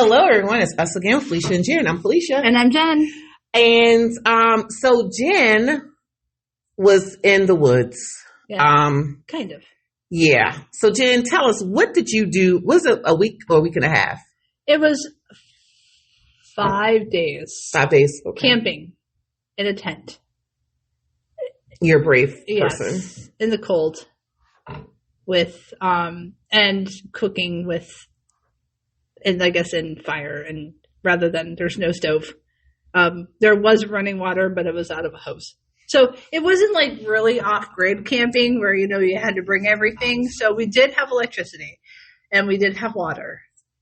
Hello, everyone. It's us again, Felicia and Jen. I'm Felicia. And I'm Jen. And so Jen was in the woods. Yeah, kind of. Yeah. So Jen, tell us, what did you do? Was it a week or a week and a half? It was 5 days. 5 days. Okay. Camping in a tent. You're a brave person. Yes, in the cold. With, and cooking with, and I guess in fire, and rather than, there's no stove. There was running water, but it was out of a hose. So it wasn't like really off-grid camping where, you had to bring everything. So we did have electricity and we did have water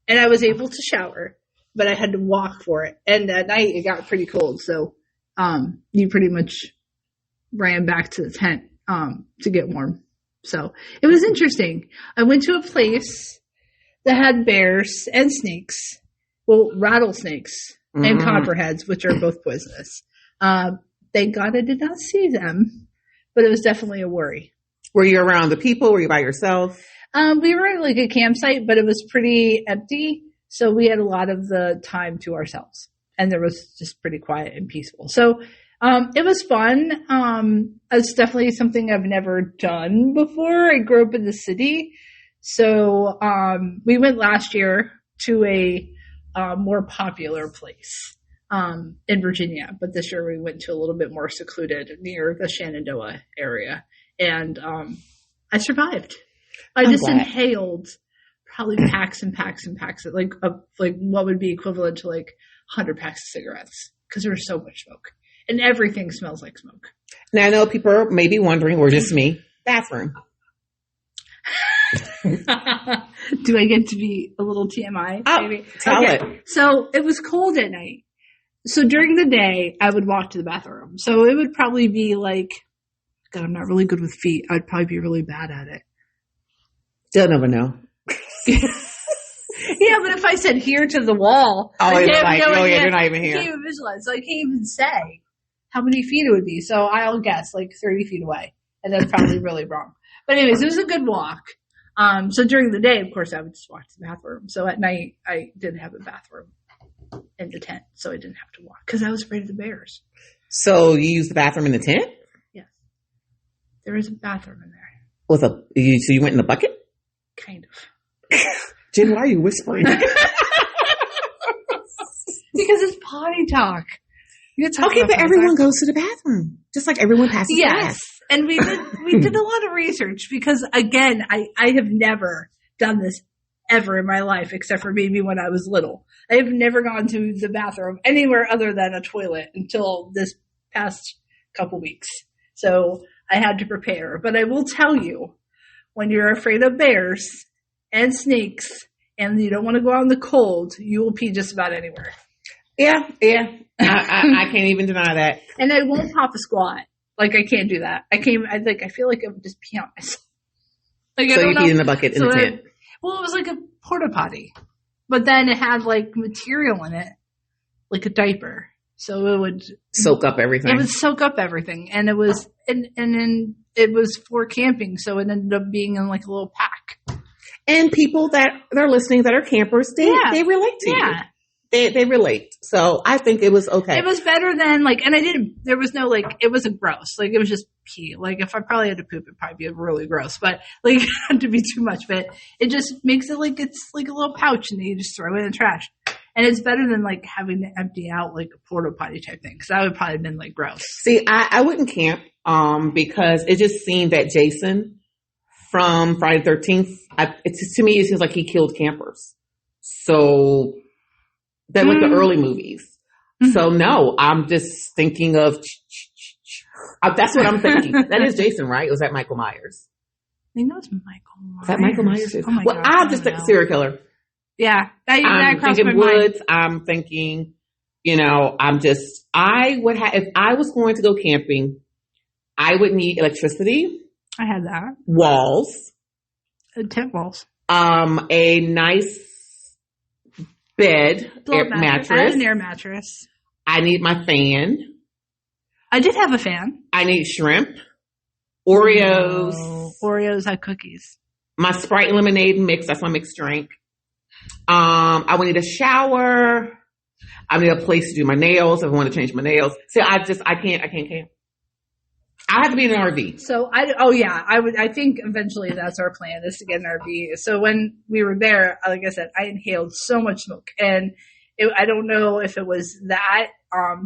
and I was able to shower, but I had to walk for it. And at night it got pretty cold. So, you pretty much ran back to the tent, to get warm. So it was interesting. I went to a place that had bears and snakes. Well, rattlesnakes and copperheads, which are both poisonous. Thank God I did not see them, but it was definitely a worry. Were you around the people? Were you by yourself? We were at like a campsite, but it was pretty empty. So we had a lot of the time to ourselves and there was just pretty quiet and peaceful. So, it was fun. It's definitely something I've never done before. I grew up in the city. So, we went last year to a more popular place in Virginia, but this year we went to a little bit more secluded near the Shenandoah area, and I survived. I just inhaled probably packs and packs and packs of like what would be equivalent to like 100 packs of cigarettes because there was so much smoke, and everything smells like smoke. Now I know people are maybe wondering, or just me, bathroom. Do I get to be a little TMI? Maybe? Tell it. So it was cold at night. So during the day, I would walk to the bathroom. So it would probably be like, God, I'm not really good with feet. I'd probably be really bad at it. They'll never know. Yeah, but if I said here to the wall, you're not even here. I can't even visualize. So I can't even say how many feet it would be. So I'll guess like 30 feet away. And that's probably really wrong. But anyways, it was a good walk. So during the day, of course, I would just walk to the bathroom. So at night, I did have a bathroom in the tent, so I didn't have to walk because I was afraid of the bears. So you used the bathroom in the tent? Yes. There is a bathroom in there. So you went in the bucket? Kind of. Jen, why are you whispering? Because it's potty talk. Okay, but everyone goes to the bathroom, just like everyone passes gas. And we did a lot of research because, again, I have never done this ever in my life except for maybe when I was little. I have never gone to the bathroom anywhere other than a toilet until this past couple weeks. So I had to prepare. But I will tell you, when you're afraid of bears and snakes and you don't want to go out in the cold, you will pee just about anywhere. Yeah. I can't even deny that. And I won't pop a squat. Like, I can't do that. I feel like I would just pee on myself. Like, so you pee in the bucket in the tent? Well, it was like a porta potty. But then it had, like, material in it. Like a diaper. So it would... soak up everything. It would soak up everything. And it was... And then it was for camping. So it ended up being in, like, a little pack. And people that are listening that are campers, they relate to you. They relate. So I think it was okay. It was better than like, and there was no like, it wasn't gross. Like it was just pee. Like if I probably had to poop, it'd probably be really gross, but like it had to be too much, but it just makes it like, it's like a little pouch and you just throw it in the trash. And it's better than like having to empty out like a porta potty type thing. Cause that would probably have been like gross. See, I wouldn't camp, because it just seemed that Jason from Friday the 13th, to me, it seems like he killed campers. So, that like the early movies. Mm-hmm. So no, I'm just thinking of, that's what I'm thinking. That is Jason, right? Or was that Michael Myers? I think that was Michael Myers. Is that Michael Myers? Oh my God, I'm just a serial killer. Yeah. I'm thinking woods. I'm thinking, if I was going to go camping, I would need electricity. I had that. Walls. Tent walls. A nice bed, mattress. I had an air mattress. I need my fan. I did have a fan. I need shrimp, Oreos. Oreos had cookies. My Sprite and lemonade mix. That's my mixed drink. I I would need a shower. I need a place to do my nails if I want to change my nails. So I can't camp. I have to be in an RV. So I think eventually that's our plan, is to get an RV. So when we were there, like I said, I inhaled so much smoke, and I don't know if it was that.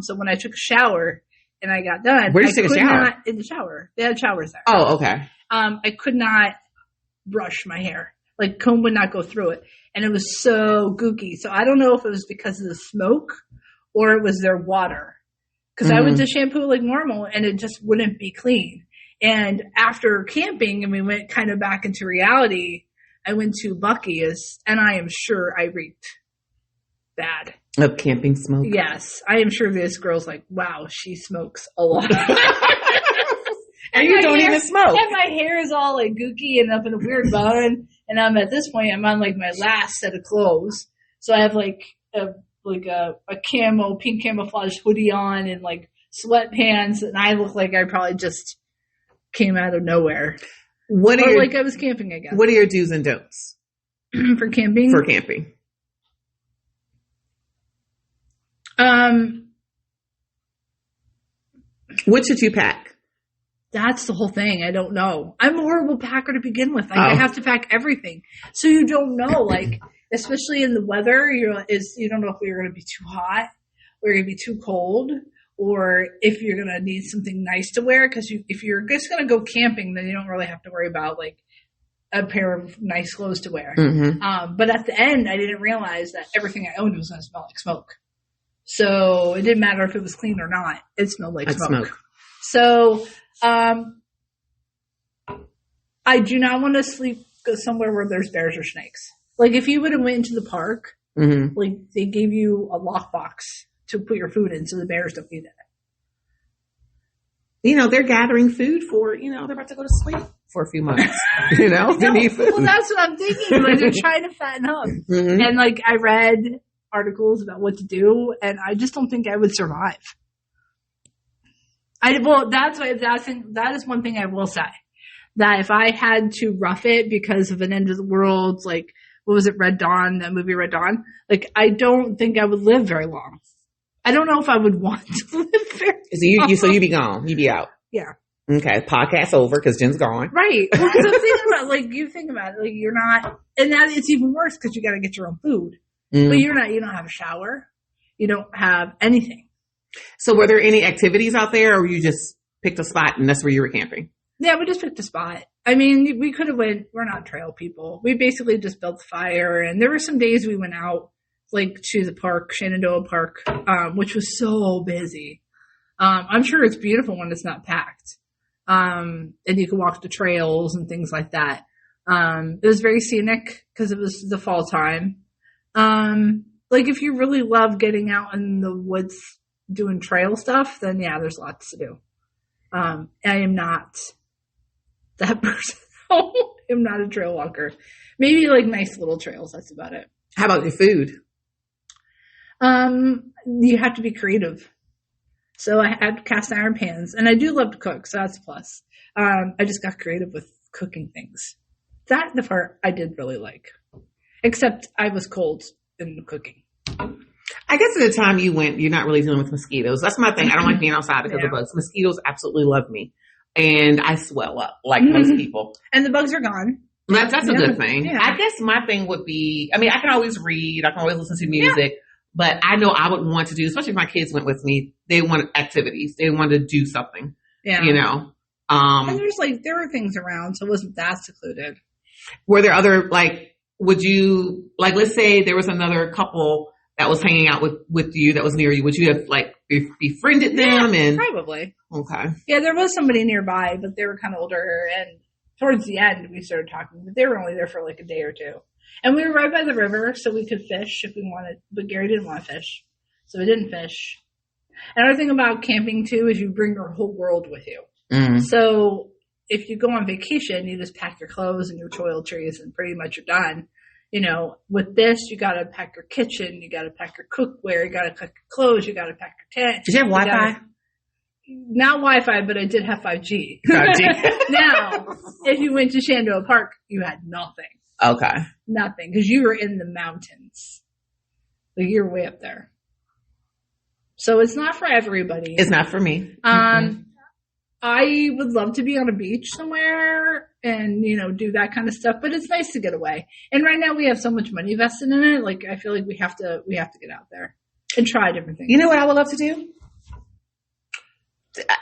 So when I took a shower and I got done, where did you take a shower? In the shower. They had showers there. Oh, okay. I could not brush my hair. Like, comb would not go through it. And it was so gooky. So I don't know if it was because of the smoke or it was their water. Because I would just shampoo like normal and it just wouldn't be clean. And after camping and we went kind of back into reality, I went to Buc-ee's and I am sure I reeked bad. Of camping smoke? Yes. I am sure this girl's like, wow, she smokes a lot. And you don't even smoke. And my hair is all like gooky and up in a weird bun. And I'm at this point, I'm on like my last set of clothes. So I have like a pink camouflage hoodie on and like sweatpants. And I look like I probably just came out of nowhere. Like I was camping, I guess. What are your do's and don'ts? For camping? For camping. What should you pack? That's the whole thing. I don't know. I'm a horrible packer to begin with. Like, I have to pack everything. So you don't know, like, especially in the weather, you don't know if you're going to be too hot or you're going to be too cold, or if you're going to need something nice to wear. Because if you're just going to go camping, then you don't really have to worry about, like, a pair of nice clothes to wear. Mm-hmm. But at the end, I didn't realize that everything I owned was going to smell like smoke. So it didn't matter if it was clean or not. It smelled like smoke. So I do not want to go somewhere where there's bears or snakes. Like, if you would have went into the park, like, they gave you a lockbox to put your food in so the bears don't eat it. They're gathering food for, they're about to go to sleep for a few months. They need food. Well, that's what I'm thinking. Like, they're trying to fatten up. Mm-hmm. And, like, I read articles about what to do, and I just don't think I would survive. That is one thing I will say. That if I had to rough it because of an end of the world, like, what was it, Red Dawn, that movie Red Dawn? Like, I don't think I would live very long. I don't know if I would want to live very long. So you'd be gone. You'd be out. Yeah. Okay. Podcast over because Jen's gone. Right. Well, because I'm thinking about, like, you think about it, like, you're not, and that it's even worse because you got to get your own food. But you don't have a shower. You don't have anything. So were there any activities out there, or you just picked a spot and that's where you were camping? Yeah, we just picked a spot. I mean, we could have went, we're not trail people. We basically just built the fire, and there were some days we went out, like, to the park, Shenandoah Park, which was so busy. I'm sure it's beautiful when it's not packed. And you can walk the trails and things like that. It was very scenic because it was the fall time. Like, if you really love getting out in the woods doing trail stuff, then yeah, there's lots to do. I am not that person. I'm not a trail walker. Maybe like nice little trails. That's about it. How about your food? You have to be creative. So I had cast iron pans, and I do love to cook, so that's a plus. I just got creative with cooking things. That the part I did really like, except I was cold in the cooking. I guess at the time you went, you're not really dealing with mosquitoes. That's my thing. I don't like being outside because of bugs. Mosquitoes absolutely love me. And I swell up like most people. And the bugs are gone. That's a good thing. Yeah. I guess my thing would be, I mean, I can always read. I can always listen to music. Yeah. But I know I would want to do, especially if my kids went with me, they wanted activities. They wanted to do something. Yeah. And there were things around, so it wasn't that secluded. Were there other, would you, let's say there was another couple that was hanging out with you that was near you, would you have befriended them? Yeah, probably. Okay. Yeah, there was somebody nearby, but they were kind of older, and towards the end we started talking, but they were only there for a day or two. And we were right by the river, so we could fish if we wanted, but Gary didn't want to fish, so we didn't fish. Another thing about camping too is you bring your whole world with you. Mm-hmm. So if you go on vacation, you just pack your clothes and your toiletries and pretty much you're done. With this, you got to pack your kitchen, you got to pack your cookware, you got to pack your clothes, you got to pack your tent. Did you have Wi-Fi? Not Wi-Fi, but I did have 5G. 5G. Now, if you went to Shenandoah Park, you had nothing. Okay. Nothing, because you were in the mountains. Like you're way up there. So it's not for everybody. It's not for me. I would love to be on a beach somewhere and, do that kind of stuff, but it's nice to get away. And right now we have so much money vested in it. Like, I feel like we have to get out there and try different things. You know what I would love to do?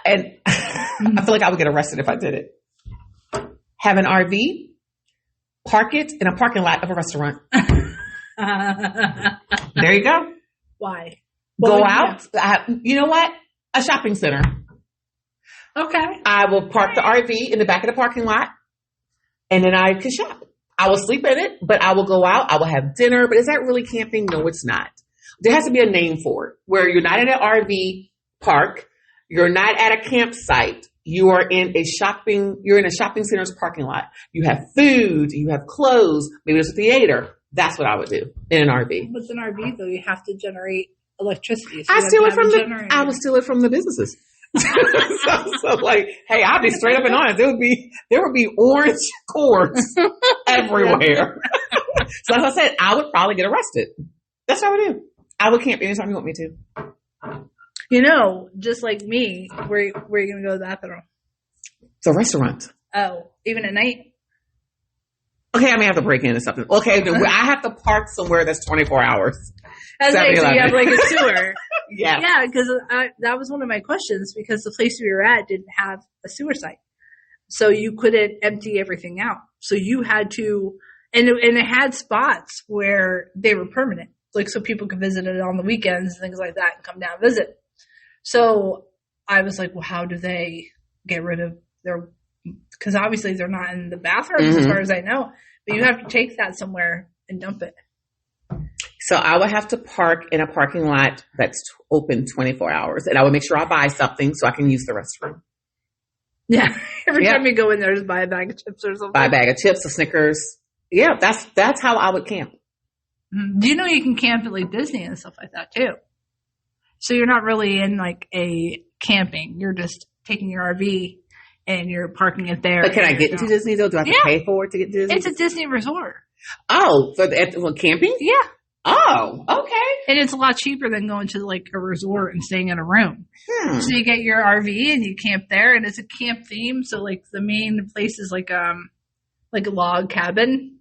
And I feel like I would get arrested if I did it. Have an RV, park it in a parking lot of a restaurant. There you go. Why? Go out. You know what? A shopping center. Okay. I will park the RV in the back of the parking lot, and then I can shop. I will sleep in it, but I will go out. I will have dinner. But is that really camping? No, it's not. There has to be a name for it, where you're not in an RV park. You're not at a campsite. You are in a shopping center's parking lot. You have food. You have clothes. Maybe there's a theater. That's what I would do in an RV. What's an RV though? You have to generate electricity. So I would steal it from the businesses. so like, hey, I'll be straight up and honest. There would be orange cords everywhere. So as I said, I would probably get arrested. That's what I would do. I would camp anytime you want me to. Just like me, where are you going to go to the bathroom? The restaurant. Oh, even at night? Okay, I may have to break into something. Okay, I have to park somewhere that's 24 hours. That's right, so you have like a sewer. Yeah. Yeah, because that was one of my questions, because the place we were at didn't have a sewer site. So you couldn't empty everything out. So you had to, and it had spots where they were permanent. Like, so people could visit it on the weekends and things like that and come down and visit. So I was like, well, how do they get rid of because obviously they're not in the bathrooms as far as I know, but you have to take that somewhere and dump it. So I would have to park in a parking lot that's open 24 hours, and I would make sure I buy something so I can use the restroom. Yeah. Every time you go in there, just buy a bag of chips or something. Buy a bag of chips or Snickers. Yeah, that's how I would camp. Do you know you can camp at like Disney and stuff like that too? So you're not really in like a camping. You're just taking your RV and you're parking it there. But can I get into Disney though? Do I have to pay for it to get to Disney? It's a Disney resort. Oh, for camping? Yeah. Oh, okay. And it's a lot cheaper than going to like a resort and staying in a room. So you get your RV and you camp there, and it's a camp theme. So like the main place is like a log cabin.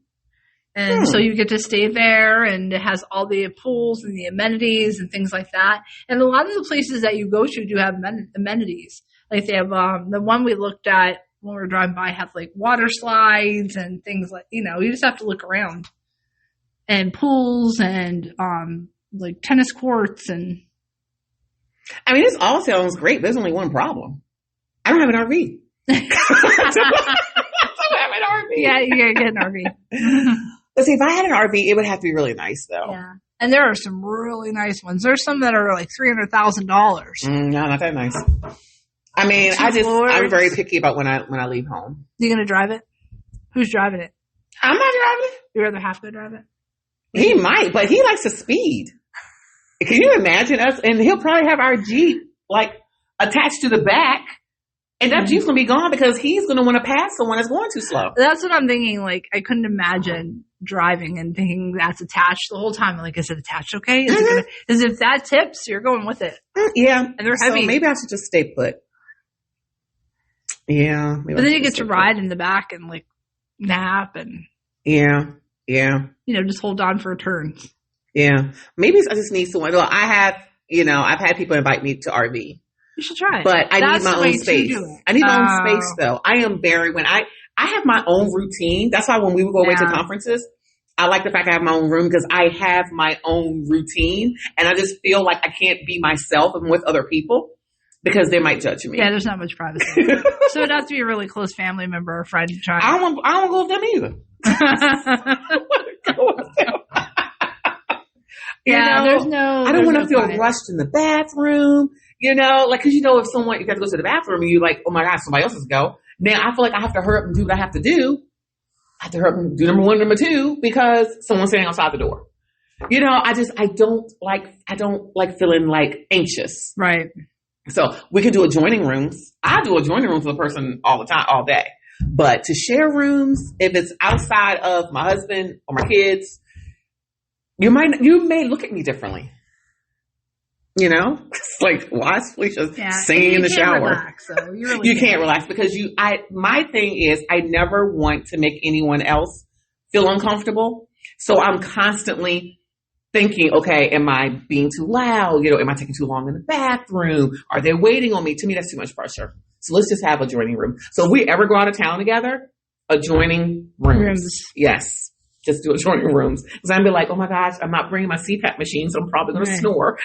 And so you get to stay there, and it has all the pools and the amenities and things like that. And a lot of the places that you go to do have amenities. Like they have, the one we looked at when we were driving by have like water slides and things like, you just have to look around. And pools and, like tennis courts and. I mean, this all sounds great. There's only one problem. I don't have an RV. I don't have an RV. Yeah, you gotta get an RV. But see, if I had an RV, it would have to be really nice, though. Yeah, and there are some really nice ones. There's some that are like $300,000. No, not that nice. I mean, I'm very picky about when I leave home. You gonna drive it? Who's driving it? I'm not driving it. Your other half gonna drive it? He might, but he likes to speed. Can you imagine us? And he'll probably have our Jeep like attached to the back. And that Jeep's going to be gone because he's going to want to pass someone that's going too slow. That's what I'm thinking. Like, I couldn't imagine driving and thinking that's attached the whole time. I'm like, is it attached okay? Is if that tips, you're going with it. Yeah. And they're heavy. So maybe I should just stay put. Yeah. But then you get to ride in the back and like nap and. Yeah. Yeah. Just hold on for turns. Yeah. Maybe I just need someone. Well, I've had people invite me to RV. You should try it. But I need my own space. I need my own space, though. I am when I have my own routine. That's why when we would go away to conferences, I like the fact I have my own room because I have my own routine. And I just feel like I can't be myself and with other people because they might judge me. Yeah, there's not much privacy. So it'd have to be a really close family member or friend to try. I don't want to go with them either. I want to go with them. There's no. I don't want to feel rushed in the bathroom. Like, cause if someone, you have to go to the bathroom and you're like, oh my God, somebody else has to go. Now I feel like I have to hurry up and do what I have to do. I have to hurry up and do number one, number two, because someone's standing outside the door. I don't like feeling like anxious. Right. So we can do adjoining rooms. I do adjoining rooms with a person all the time, all day. But to share rooms, if it's outside of my husband or my kids, you may look at me differently. You know, it's like, why is Felicia singing in the shower? Relax, so you can't relax because my thing is I never want to make anyone else feel uncomfortable. So I'm constantly thinking, okay, am I being too loud? You know, am I taking too long in the bathroom? Are they waiting on me? To me, that's too much pressure. So let's just have adjoining room. So if we ever go out of town together, adjoining rooms. Yes. Just do adjoining rooms. Because I'd be like, oh my gosh, I'm not bringing my CPAP machine, so I'm probably going to snore.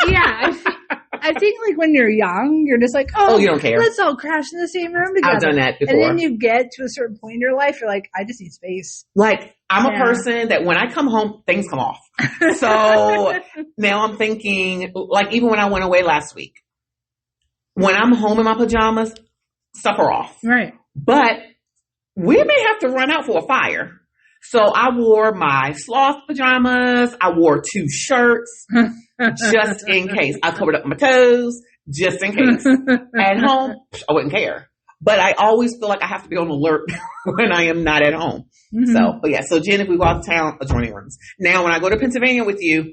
I think like when you're young, you're just like, oh, you don't care. Let's all crash in the same room together. I've done that before. And then you get to a certain point in your life, you're like, I just need space. Like, I'm a person that when I come home, things come off. So now I'm thinking, like, even when I went away last week, when I'm home in my pajamas, stuff are off. Right. But we may have to run out for a fire. So I wore my sloth pajamas. I wore 2 shirts just in case. I covered up my toes just in case. At home, I wouldn't care. But I always feel like I have to be on alert when I am not at home. Mm-hmm. So Jen, if we go out of town, adjoining rooms. Now, when I go to Pennsylvania with you,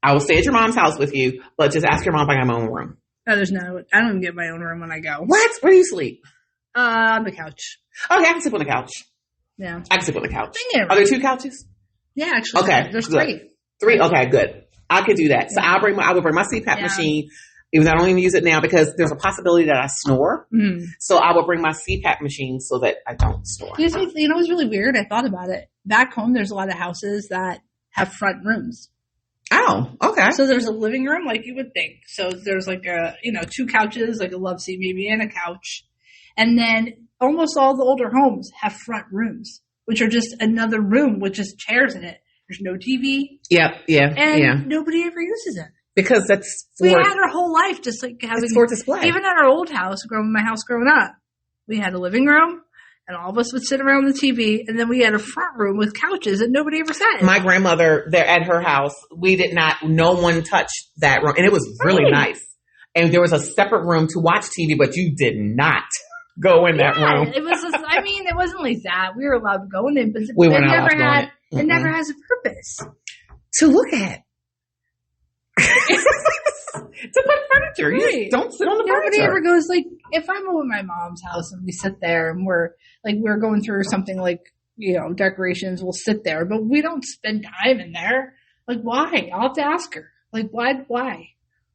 I will stay at your mom's house with you, but just ask your mom if I got my own room. Oh, I don't even get my own room when I go. What? Where do you sleep? On the couch. Okay, I can sleep on the couch. Yeah. I can sleep on the couch. Are there 2 couches? Yeah, actually. Okay. There's good. 3. 3? Okay, good. I could do that. So I would bring my CPAP machine, even though I don't even use it now because there's a possibility that I snore. Mm. So I will bring my CPAP machine so that I don't snore. You know what's really weird? I thought about it. Back home, there's a lot of houses that have front rooms. Oh, okay. So there's a living room like you would think. So there's like 2 couches, like a love seat maybe, and a couch. And then almost all the older homes have front rooms, which are just another room with just chairs in it. There's no TV. And nobody ever uses it. Because we had our whole life just like having for display. Even at our old house, my house growing up, we had a living room and all of us would sit around the TV, and then we had a front room with couches that nobody ever sat in. My grandmother, there at her house, no one touched that room, and it was really nice. And there was a separate room to watch TV, but you did not go in that room. It was it wasn't like that. We were allowed to go in it, but it never has a purpose. To look at. To put furniture. Right. You just don't sit on the Nobody furniture. Ever goes like, if I'm over my mom's house and we sit there and we're going through something like, decorations, we'll sit there, but we don't spend time in there. Like, why? I'll have to ask her. Like, why?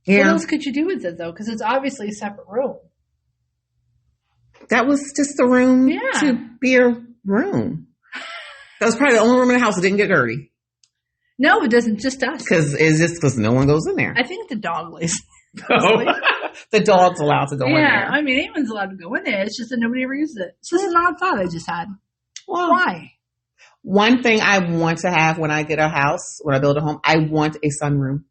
Yeah. What else could you do with it though? Because it's obviously a separate room. That was just a room to be a room. That was probably the only room in the house that didn't get dirty. No, it doesn't. Just us. Because no one goes in there. I think the dog lays. Oh. The dog's allowed to go in there. Yeah, I mean, anyone's allowed to go in there. It's just that nobody ever uses it. It's just an odd thought I just had. Well, why? One thing I want to have when I get a house, when I build a home, I want a sunroom.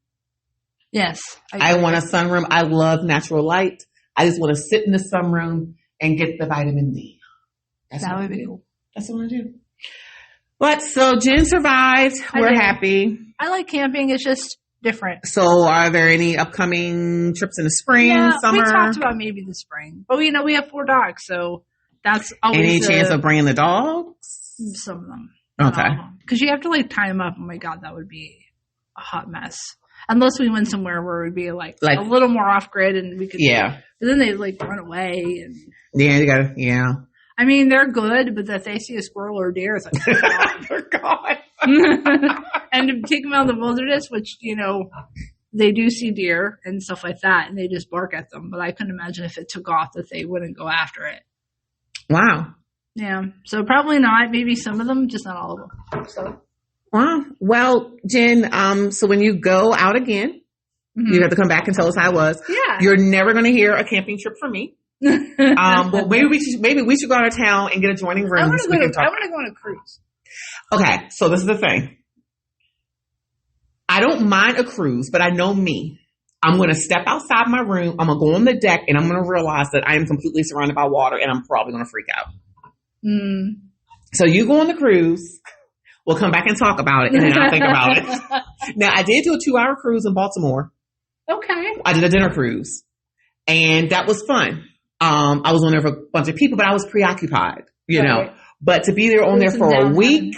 Yes. I want a sunroom. I love natural light. I just want to sit in the sunroom and get the vitamin D. That would be cool. That's what I do. But so Jen survived. We're happy. I like camping. It's just different. So are there any upcoming trips in the spring, summer? We talked about maybe the spring. But we have 4 dogs, so that's always any chance of bringing the dogs? Some of them. Okay. Because you have to tie them up. Oh my God, that would be a hot mess. Unless we went somewhere where it would be like a little more off grid and we could. Yeah. But then they run away and. Yeah, you gotta. Yeah. I mean, they're good, but if they see a squirrel or a deer, it's like, they're gone. And to take them out in the wilderness, which, they do see deer and stuff like that, and they just bark at them. But I couldn't imagine if it took off that they wouldn't go after it. Wow. Yeah. So probably not. Maybe some of them, just not all of them. So. Wow. Well, Jen, so when you go out again, you have to come back and tell us how it was. Yeah. You're never going to hear a camping trip from me. Well, maybe we should go out of town and get adjoining rooms. I want to go on a cruise. Okay, so this is the thing. I don't mind a cruise, but I know me. I'm going to step outside my room. I'm going to go on the deck, and I'm going to realize that I am completely surrounded by water, and I'm probably going to freak out. Mm. So you go on the cruise. We'll come back and talk about it, and then I'll think about it. Now, I did do a 2-hour cruise in Baltimore. Okay. I did a dinner cruise, and that was fun. I was on there for a bunch of people, but I was preoccupied, you know. But to be there on there for a week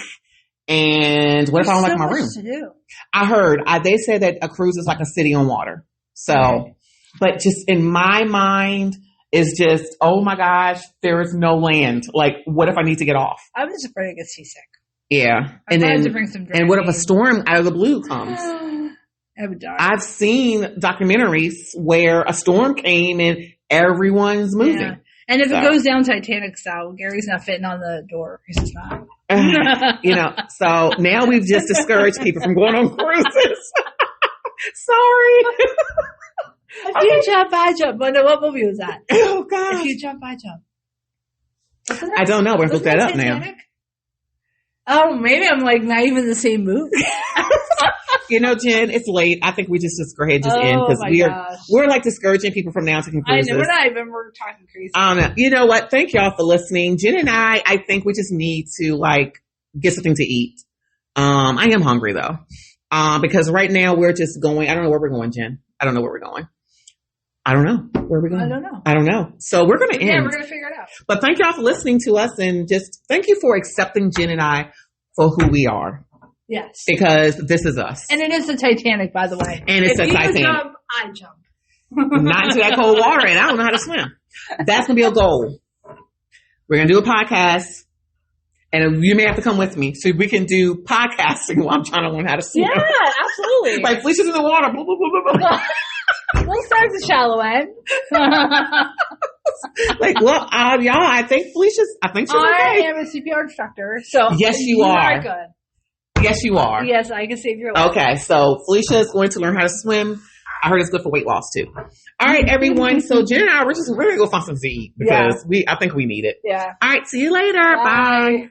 And what if I don't like my room? To do. I heard, they said that a cruise is like a city on water. So, Right. but just in my mind is just, oh my gosh, there is no land. Like, what if I need to get off? I'm just afraid to get seasick. Yeah. I'm going to bring some drinks. And what if a storm out of the blue comes? I would die. I've seen documentaries where a storm came and everyone's moving. Yeah. And if it goes down Titanic style, Gary's not fitting on the door. He's just not. So now we've just discouraged people from going on cruises. Sorry. If you jump, I jump. But what movie was that? Oh, gosh. If you jump, I jump. I don't know. We're going to look that up now. Oh, maybe I'm like not even the same movie. Jen, it's late. I think we just discourage this in because we're like discouraging people from now taking cruises. I know, we're talking crazy. You know what? Thank y'all for listening. Jen and I think we just need to like get something to eat. I am hungry though. Because right now we're just going, I don't know where we're going, Jen. I don't know where we're going. I don't know. Where are we going? I don't know. So we're going to end. Yeah, we're going to figure it out. But thank y'all for listening to us and just thank you for accepting Jen and I for who we are. Yes. Because this is us. And it is the Titanic, by the way. And it's the Titanic. If you jump, I jump. Not into that cold water, and I don't know how to swim. That's going to be a goal. We're going to do a podcast, and you may have to come with me so we can do podcasting while I'm trying to learn how to swim. Yeah, absolutely. Like Felicia's in the water. Blah, blah, blah, blah, blah. We'll start the shallow end. Like, well, y'all, I think she's okay. I am a CPR instructor, so yes, you are. Good. Yes, you are. Yes, I can save your life. Okay, so Felicia is going to learn how to swim. I heard it's good for weight loss too. All right, everyone. So Jen and I, we're gonna go find something to eat because I think we need it. Yeah. All right, see you later. Bye.